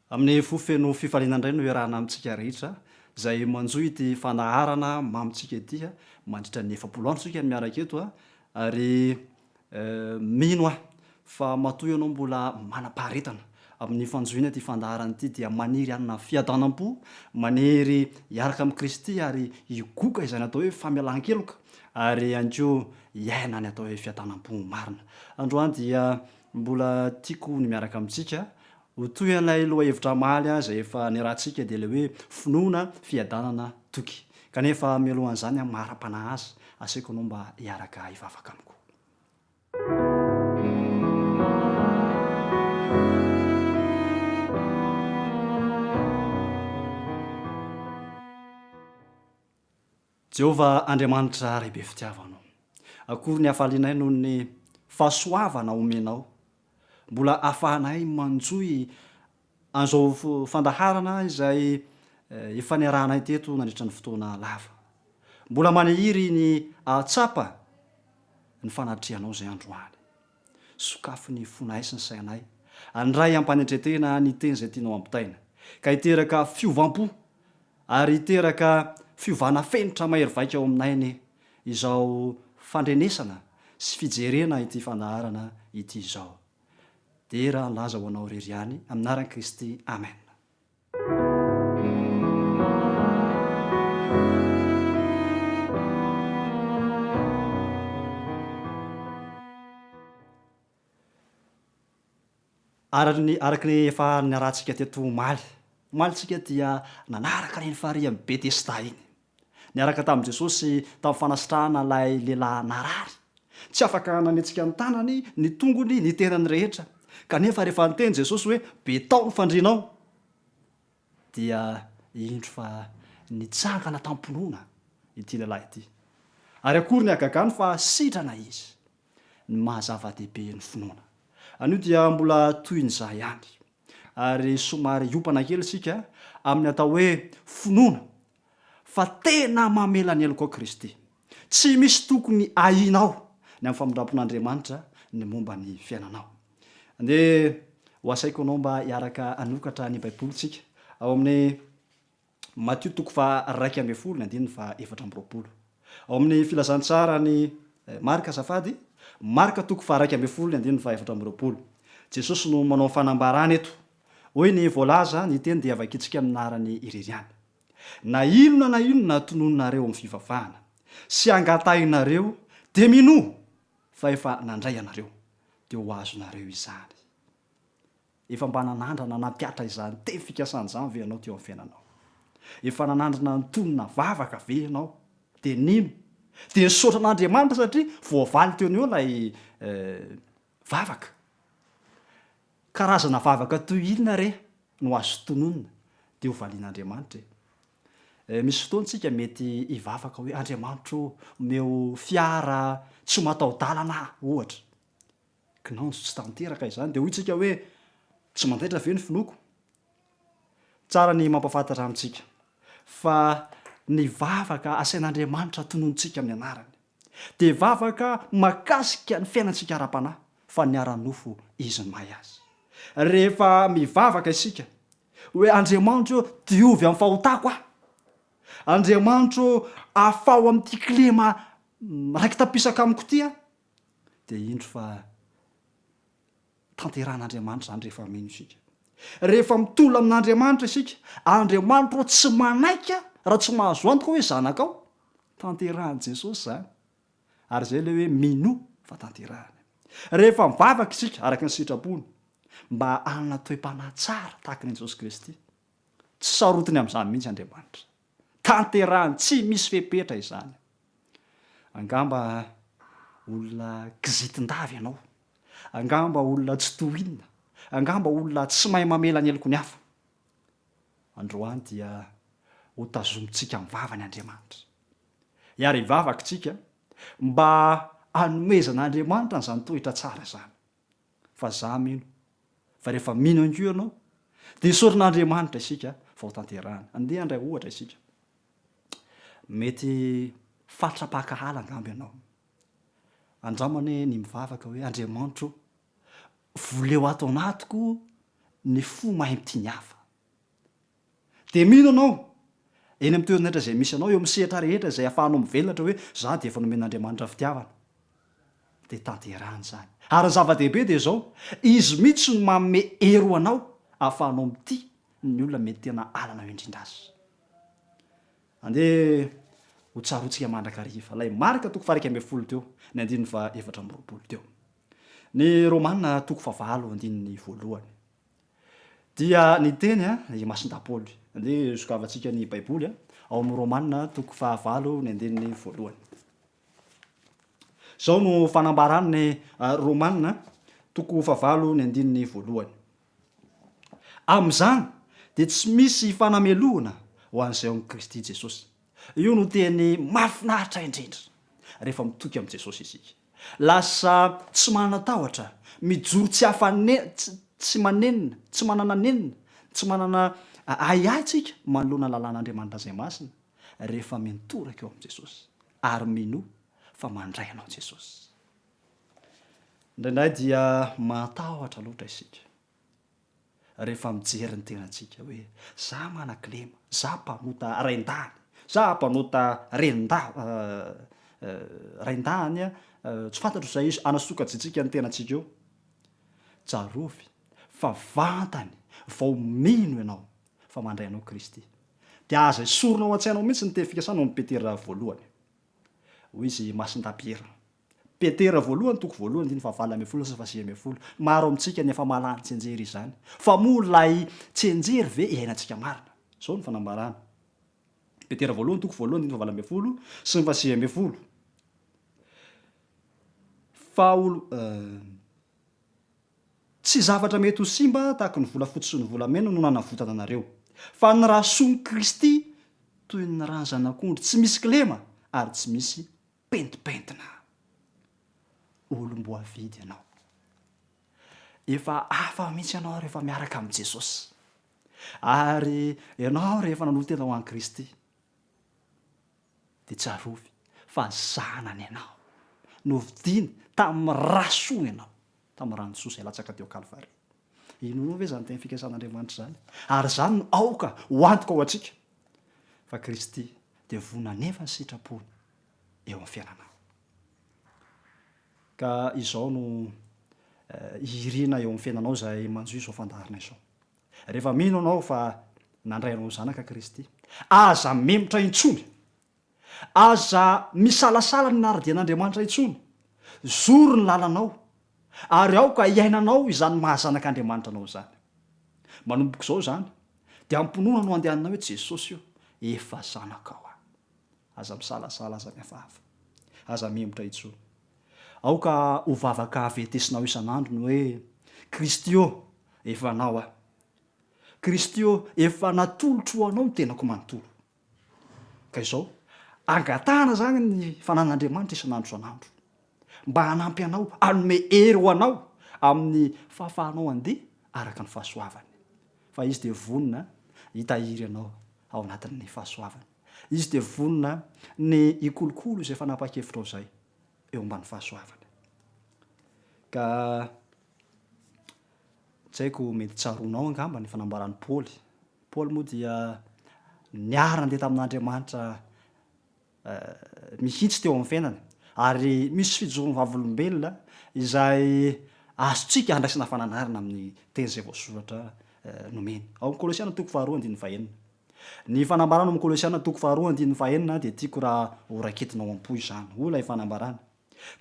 Amin'ny fofeno fifaliana indray no iarahana amintsika rehetra zay manjo ity fanaharana mamitsika ity mandritra ny 70 andro sika miaraka eto ary mino fa matoy ianao mbola manam-paharetana amin'ny fanjoina ty fandaharana ity dia maniry anina fiadanam-po, maniry hiaraka amin'ny Kristy ary higoka izany atao hoe famelan-keloka ary ihany koa hiaina ny atao hoe fiadanam-po marina. Androany dia mbola tiako ny miaraka amintsika ho toy an'ilay lohahevitra maly zay efa niarahantsika dia le hoe finoana fiadanana toky. Kanefa mialohan'izany mahara-panahy azy asaiko anao mba hiaraka hivavaka amiko. Jehovah Andriamanitra lehibe fitiavanao, akory ny hafalianay noho ny fahasoavana omenao, mbola ahafahanay manjoy an'izao fandaharana izay efa niarahanay teto nandritra ny fotoana lava. Mbola maniry ny ahatsapa ny fanatrehanao izay androany. Sokafo ny fonay sy ny sainay, andray ampanetretena ny teny izay tianao ampitaina, ka hiteraka fiovampo ary hiteraka fiovana fenitra mahery vaika ao aminay izao fandrenesana sy fijerena ity fandaharana ity izao. Dera laza ho anao rery ihany amin'ny anaran'i Kristy. Amen. Araky ny efa niarahantsika teto malitsika dia nanaraka reny farihy amin'ny Betesda iny. Niaraka tamin'i Jesosy tamin'ny fanasitrahana ilay lehilahy narary. Tsy afaka nanetsika ny tanany, ny tongony, ny tenany rehetra. Kanefa rehefa niteny Jesosy hoe betao ny fandrianao dia indro fa nitsangana tampinoana ity lehilahy ity. Ary akory ny agagany fa sitrana izy ny mahazava-dehibe ny finoana. Anio dia mbola toy ny izaho ihany ary somary hiopana kely isika amin'ny atao hoe finoana fa tena mamela ny heloko ao Kristy. Tsy misy tokony ahianao ny amin'ny famindrampon'Andriamanitra ny momba ny fiainanao. Andeha ho asaiko anao mba hiaraka anokatra ny baibolitsika ao amin'ny Matthieu 2:1-20. Ao amin'ny filazantsara ny Marka azafady, Marka 2:1-20. Jesosy no manao fanambarana eto. Hoy ny voalaza ny teny dia vakitsika amin'ny narany ireriany. Na inona tonononareo amin'ny fivavahana sy angatahinareo dia minoa fa efa nandray anareo dia ho azonareo izany. Efa mba nanandrana nampiatra izany teny fikasan'izany ve ianao teo amin'ny fiainanao? Efa nanandrana nitonona vavaka ve ianao? Dia nino? Dia nisaotra an'Andriamanitra satria voavaly teo eo ilay vavaka. Karazana vavaka toy inona re no azo tononona dia ho valian'Andriamanitra? Misy fotoantsika mety hivavaka hoe Andriamanitra omeo fiara tsy mataho-dalana ohatra. Kinao tsy tanteraka izany dia hoy tsika hoe tsy mandaitra ve ny finoako? Tsara ny mampafantatra amintsika fa ny vavaka asain'Andriamanitra tononontsika amin'ny anarany dia vavaka mahakasika ny fiainantsika ara-panahy fa ny ara-nofo izy ny mahay azy. Rehefa mivavaka isika hoe Andriamanitra diovy amin'ny fahotako aho, Andriamanitra ahafaho amin'ity klema raiky tapisaka amiko ity dia indro fa tanteran'Andriamanitra izany rehefa mino isika. Rehefa mitola amin'Andriamanitra isika, Andriamanitra tsy manaika raha tsy mahazo antoka hoe zanakao, tanteran'i Jesosy izany. Ary izay ilay hoe minoa fa tanterahany. Rehefa mivavaka isika araka ny sitrapony mba hanana toe-panahy tsara tahaka ny Jesosy Kristy, tsy sarotiny amin'izany mihitsy Andriamanitra. Tanterahany, tsy misy fepetra izany. Angamba olona kizitin-davy ianao, angamba olona tsy tohinona, angamba olona tsy mahay mamela ny heloko ny hafa. Androany dia ho tazomintsika mivava ny Andriamanitra. Hiary hivavaka tsika mba hanomezan'Andriamanitra n'izany toetra tsara izany. Fa za mino, fa rehefa mino ihany koa ianao dia isaoran'Andriamanitra isika fa ho tanterahany. Andeha handray ohatra isika. Mety fatrapaka-hala angamba ianao. Andramany ny mivavaka hoe Andriamanitra voleo ato anatiko ny fo mahay mity ny hafa. de mino anao eny amin'ny toerinahitra zay misy anao eo misehatra rehetra zay ahafahanao mivelatra hoe za de efa nomen'andriamanitra fitiavana de tanterahany zany ary ny zava-dehibe de zao izy mihitsy no manome ero anao ahafahanao mity ny olona mety tena alana ho indrindra azy andeha ho tsarotsika mandrakariva lay marika toko faraiky amby folo teo ny andininy fa efatra amby roapolo teo ny romanina toko favalo andininy voalohany dia ny teny a masindapoly andeha sokavatsika ny baiboly ao amin'ny romanina toko fahavalo ny andininy voalohany zao no fanambarany romanina toko favalo ny andininy voalohany am'izany de tsy misy fanamelohana ho an'izay ao Kristy Jesosy io no teny mahafinaritra indrindra rehefa mitoky am' Jesosy isika lasa tsy manana-tahotra mijoro tsy tsy manenina tsy manana nenina tsy manana aiaitsika manoloana lalàn'Andriamanitra zay masina rehefa mitoraka eo am' Jesosy ary mino fa mandray anao Jesosy indraindray dia matahotra loatra isika rehefa mijery ny tenantsika hoe za manan-kilema za mpanota raindany za mpanota raindany tsy fantatro zay izy anasokajitsika ny tenantsika eo tsarovy fa vantany vao mino ianao fa mandray anao Kristy de aza isoronao an-tsainao mihitsy ny teny fikasana ao Petera voalohany hoy izy masinda-Piera Petera voalohany toko voalohany diny fahavalo amby folo sy fasy amby folo maro amintsika ny efa malany tsenjery izany fa moa lay tsenjery ve iainantsika marina zao ny fanambarana Petera voalohany toko voalohany diny fahavalo amby folo sy ny fasy amby folo fa tsy zavatra mety ho simba tahaka ny volafotsy sy ny volamena no nanavotana anareo fa ny rahasoan'i Kristy toy ny rano zanak'ondry tsy misy kilema ary tsy misy pentipentina olom-boavidy ianao efa afa mihitsy ianao rehefa miaraka amin'i Jesosy ary ianao rehefa nanolo-tena ho an'i Kristy de tsarovy fa zanany ianao novidiny tamin'ny rasoa ianao tamin'ny ranosoa zay latsaka teo Kalvary inonao ve zany teny fikasan'Andriamanitra zany ary zany no aoka ho antoka ao atsika fa Kristy de vonina nefa ny sitrapony eo amin'ny fiainanao ka izao no irina eo amin'ny fiainanao zay manjo izao fandarina izao rehefa mino anao fa nandray anao zanaka Kristy aza memotra intsony aza misalasala ny nara-dian'Andriamanitra intsony zoro ny lalanao ary aoka iainanao izany mahazanak'Andriamanitra anao zany manomboka izao zany de ampinoana no andehanana hoe Jesosy io efa zanakao aza misalasala aza mihafahafa aza memotra intsony aoka ho vavaka avetesinao isan'andro ny hoe Kristy io efa nao Kristy io efa natolotro ho anao ny tenako manontolo ka izao angatahana zany ny fanan'Andriamanitra isan'andro isan'andro mba hanampy anao anome hery ho anao amin'ny fahafahanao andeha araka ny fahasoavany fa izy de vonina hitahiry anao ao anatin'ny fahasoavany izy de vonina ny ikolokolo izay fanapa-kevitra ao zay eo ambany fahasoavany ka tsy haiko mety tsaronao angamba ny fanambarany Paoly moa dia niara andeha tamin'Andriamanitra mihitsy teo amin'ny fiainany ary misy fijoroany vavolombelona izay azotsika andraisana fananarana amin'ny teny zay voasoratra nomeny ao amin'ny Kolosiana toko faharoa andininy fahaenina ny fanambarana amin'ny Kolosiana toko faharoa andininy fahaenina de tiako raha ho raketinao am-po izany ho lay fanambarana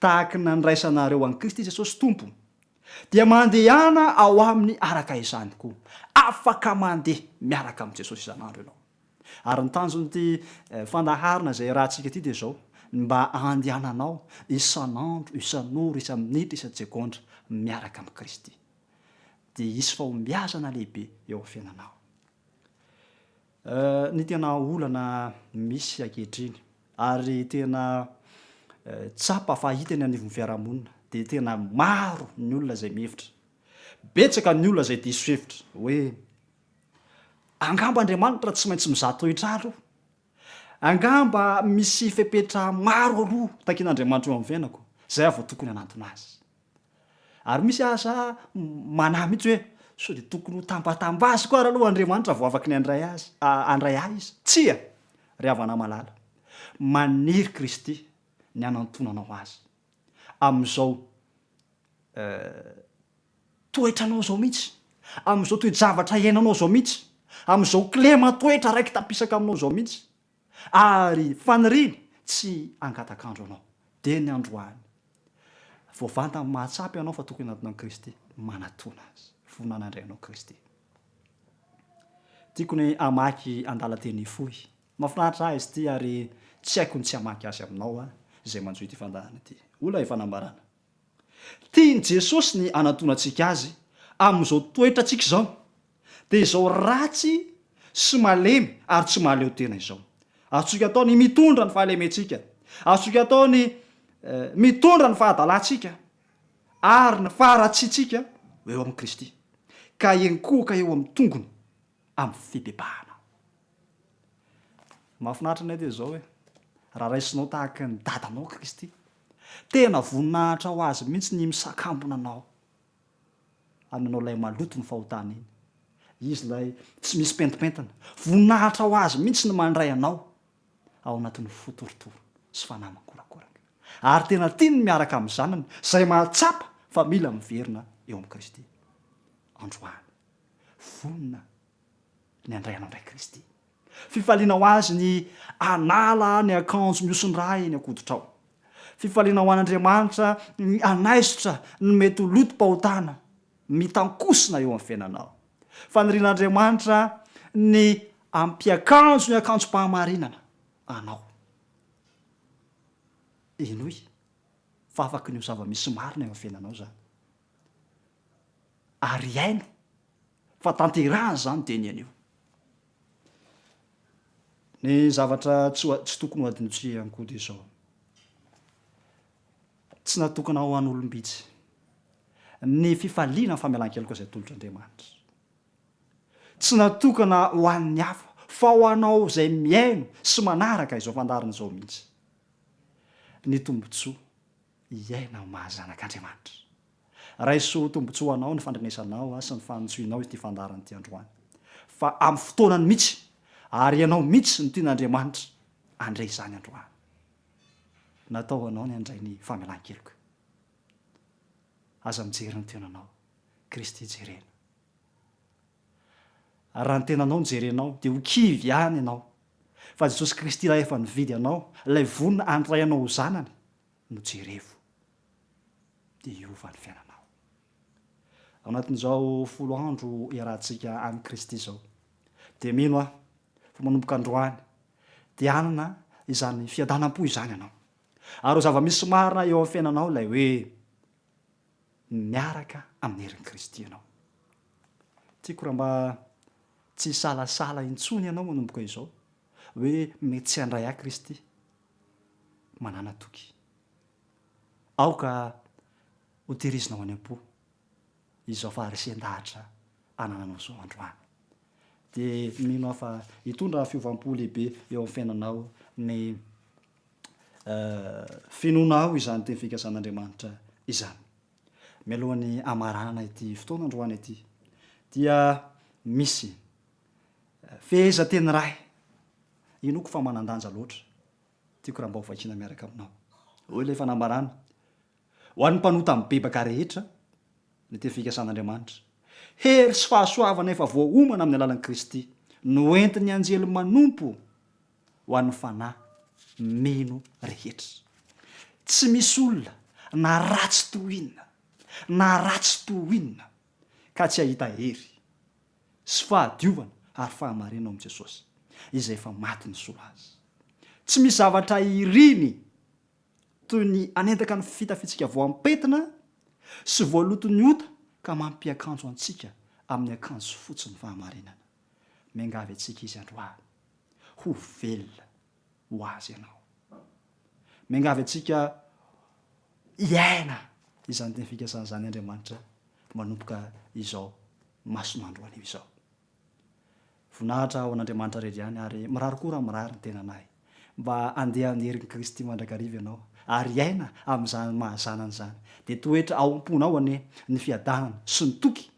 tahaka ny nandraisanareo an'i Kristy Jesosy tompo dia mandehana ao amin'ny araka izany koa afaka mandeha miaraka amin'i Jesosy isan'andro ianao ary ny tanjon'ity fandaharana zay rahantsika ty de zao mba andehananao isan'andro isan'ora isa-minitra isa-tsekondra miaraka amin'i Kristy de isy fahombiazana lehibe eo amin'ny fiainanao ny tena olana misy ankehitriny ary tena tsapa fahita ny anivon'ny fiarahamonina de tena maro ny olona zay mihevitra betsaka ny olona zay diso hevitra hoe angamba Andriamanitra tsy maintsy mizaha toetr'andro angamba misy fepetra maro aloha takin'Andriamanitra eo amin'ny fiainako zay avo tokony hanantona azy ary misy asa manahy mihitsy hoe so de tokony ho tambatambazy koa raha aloha Andriamanitra vo afaky ny andray ahy izy tsia ry havana malala maniry Kristy ny anantonanao azy am'izao toetranao zao mihitsy am'izao toe-javatra iainanao zao mihitsy am'izao klema toetra raiky tapisaka aminao zao mihitsy ary faniriny tsy angatakandro anao de ny androany voavanta amin'ny mahatsapy ianao fa tokony anatonao Kristy manatona azy vonanandray anao Kristy tiako ny amaky andalan-teny fohy mahafinaritra ahy izy ity ary tsy haiko ny tsy hamaky azy aminao a zay manjoy ty fandahana ity ola efanambarana tiany Jesosy ny anatonantsika azy am'izao toetratsika zao de izao ratsy sy malemy ary tsy mahaleo tena izao azotsika ataony mitondra ny fahalementsika azotsika ataony mitondra ny fahadalantsika ary ny faharatsitsika eo amin'ny Kristy ka enkoka eo amin'ny tongony amin'ny fibebahana mahafinaritra anay teo zao hoe raha raisinao tahaka ny dadanao Kristy tena voninahitra ho azy mihitsy ny misakambona anao aminanao lay maloto ny fahotana iny izy lay tsy misy pentipentana voninahitra ho azy mihitsy ny mandray anao ao anatin'ny fotorotoro sy fanamakorakoraka ary tena tiany ny miaraka amin'ny zanany zay mahatsapa fa mila miverina eo amin'ny Kristy androany vonina ny andray anao ndray Kristy fifaliana ho azy ny anala ny akanjo miosonray ny akoditrao fifaliana ho an'Andriamanitra ny anaisotra ny mety lotom-pahotana mitankosina eo amin'ny fiainanao fanirian'Andriamanitra ny ampiakanjo ny akanjo-pahamarinana anao inoy fa afaky ny ho zava-misy marina eo amin'ny fiainanao zany ary aino fa tanterahany zany de ny anio ny zavatra tsy tokony ho adinotsihany koa de zao tsy natokana ho an'olombitsy ny fifaliana ny famelan-keloka zay tolotr'Andriamanitra tsy natokana ho an'ny hafa fa ho anao zay miaino sy manaraka izao fandarina zao mihitsy ny tombotsoa iaina mahazanak'Andriamanitra raiso tombotsoa anao ny fandrenesanao sy ny fanotsoinao ity fandarana ity androany fa amin'ny fotoanany mihitsy ary ianao mihitsy ny tian'Andriamanitra andray izany androany natao anao ny andray ny famelan-keloka aza mijery ny tenanao Kristy jerena raha ny tenanao ny jerenao de ho kivy ihany ianao fa Jesosy Kristy raha efa nividy anao lay vonina andray anao ho zanany no jerevo de iova ny fiainanao ao anatin'izao 10 andro iarahantsika amin'ny Kristy zao de mino aho fa manomboka androany de anana izany fiadanam-po izany ianao ary zava-misy marina eo amin'ny fiainanao lay hoe miaraka amin'ny herin'i Kristy ianao tiako raha mba tsy salasala intsony ianao manomboka izao hoe mety tsy handray ahy Kristy manana toky aoka ho tehirizina any am-po izao faharisen-dahatra anananao zao androany de mino aho fa hitondra fiovam-po lehibe eo amin'ny fiainanao ny finoana ao izany teny fikasan'Andriamanitra izany mialohan'ny amarana ity fotoana androany ity dia misy feheza teny ray inoko fa manan-danja loatra tiako raha mba ho vakiana miaraka aminao hoy ilay fanambarana ho an'ny mpanota amin'ny bebaka rehetra ny teny fikasan'Andriamanitra hery sy fahasoavana efa voaomana amin'ny alalan'i Kristy no entiny anjely manompo ho an'ny fanahy mino rehetra tsy misy olona na ratsy tohinina na ratsy tohinina ka tsy ahita hery sy fahadiovana ary fahamarinana ao amin'i Jesosy izay efa maty ny soa azy tsy misy zavatra iriny toy ny anendaka ny fitafitsika voampetina sy voaloto ny ota ka mampiakanjo antsika amin'ny akanjo fotsiny fahamarinana miangavy antsika izy androany ho velona ho azy ianao miangavy antsika iaina izany teny fikasana zany Andriamanitra manomboka izao masoandro anio izao vonahitra ao an'Andriamanitra reriany ary mirary koa raha mirary ny tenanay mba andeha amin'ny herin'i Kristy mandrakariva ianao ary iaina amin'izany mahazanana zany de toetra ao am-ponao ane ny fiadanana sy ny toky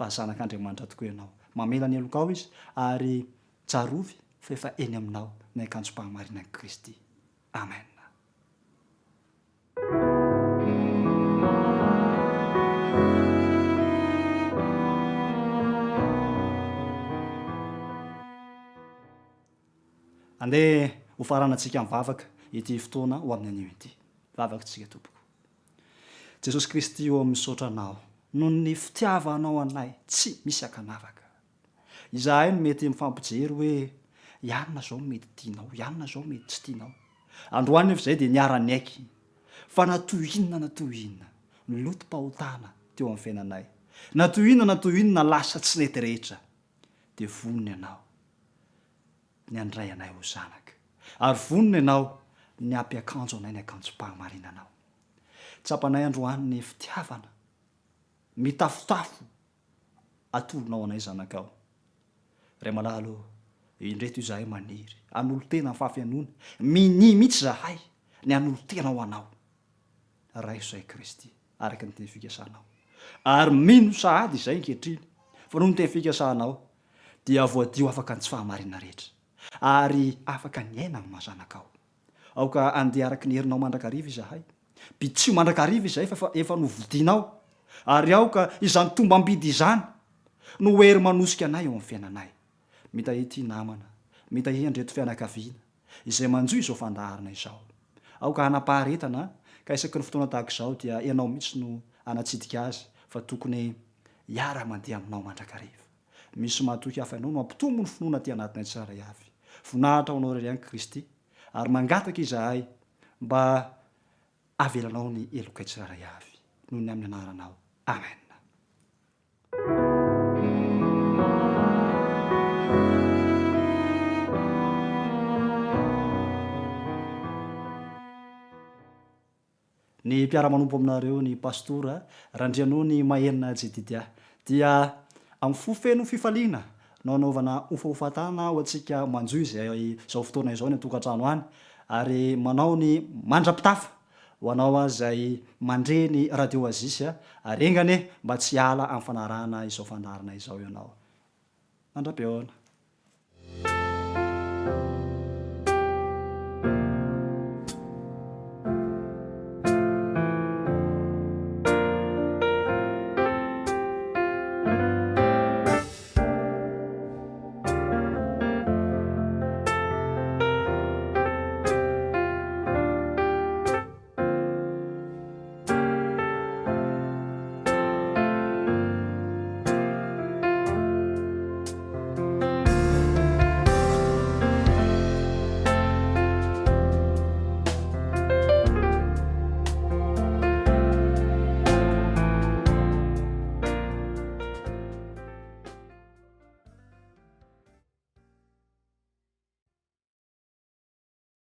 fa zanak'Andriamanitra tokoa ianao. Mamela ny elokao izy ary tsarovy fa efa eny aminao ny akanjom-pahamarinan'i Kristy. Amen. Andeha ho faranantsika mivavaka ity fotoana ho amin'ny anio ity. Vavakantsika tompoko. Jesosy Kristy eo misaotra anao noho ny fitiavanao anay tsy misy akanavaka. Izahay no mety mifampijery hoe ianona zao mety tianao, ianona zao mety tsy tianao. Androany nefa izay dia niara-ny aiky fa natohinona ny lotom-pahotana teo amin'ny fiainanay. Natohinona lasa tsy nety rehetra. Dia vonona ianao ny andray anay ho zanaka. Ary vonona ianao ny ampiakanjo anay ny akanjom-pahamarinanao. Tsapanay androany ny fitiavana, mitafotafo atolonao anay zanakao. Ray malalo, indreto izahay maniry, anolo tena ny fahafianoana, mini mihitsy zahay ny anolo tena ho anao. Raiso izay Kristy, araka ny teny fikasanao. Ary mino sahady izay ankehitriny, fa noho ny teny fikasanao, dia voadio afaka ny tsy fahamarinana rehetra. Ary afaka ny aina amin'ny mahazanakao. Aoka andeha araka ny herinao mandrakariva izahay. Tsy mandrakariva izahay fa efa novidianao. Ary aoka izany tombam-bidy izany no hery manosika anay eo amin'ny fiainanay. Mitahy namana, mitahy andreto fianakaviana izay manjo izao fandaharana izao. Aoka hanapaharetana ka isaky ny fotoana tahaka izao dia ianao mihitsy no anatsidika azy fa tokony hiara-mandeha aminao mandrakariva. Misy mahatoky hafa ianao no ampitombo ny finoana aty anatinay tsara avy. Vonahitra ho anao irery ihany Kristy ary mangataka izahay mba avelanao ny elokay tsiraray avy noho ny amin'ny anaranao. Amen. Ny mpiara-manompo aminareo ny pastora Randriano ny Mahenina Jedidia dia amin'ny fofeno fifaliana no anaovana hofahofatana ho antsika manjoy izao fotoana izao ny tokantrano any ary manao ny mandrapitafa ho anao izay mandre ny radio azisy ary engane mba tsy ala amin'ny fanarahana izao fandarana izao ianao. Mandra-peona.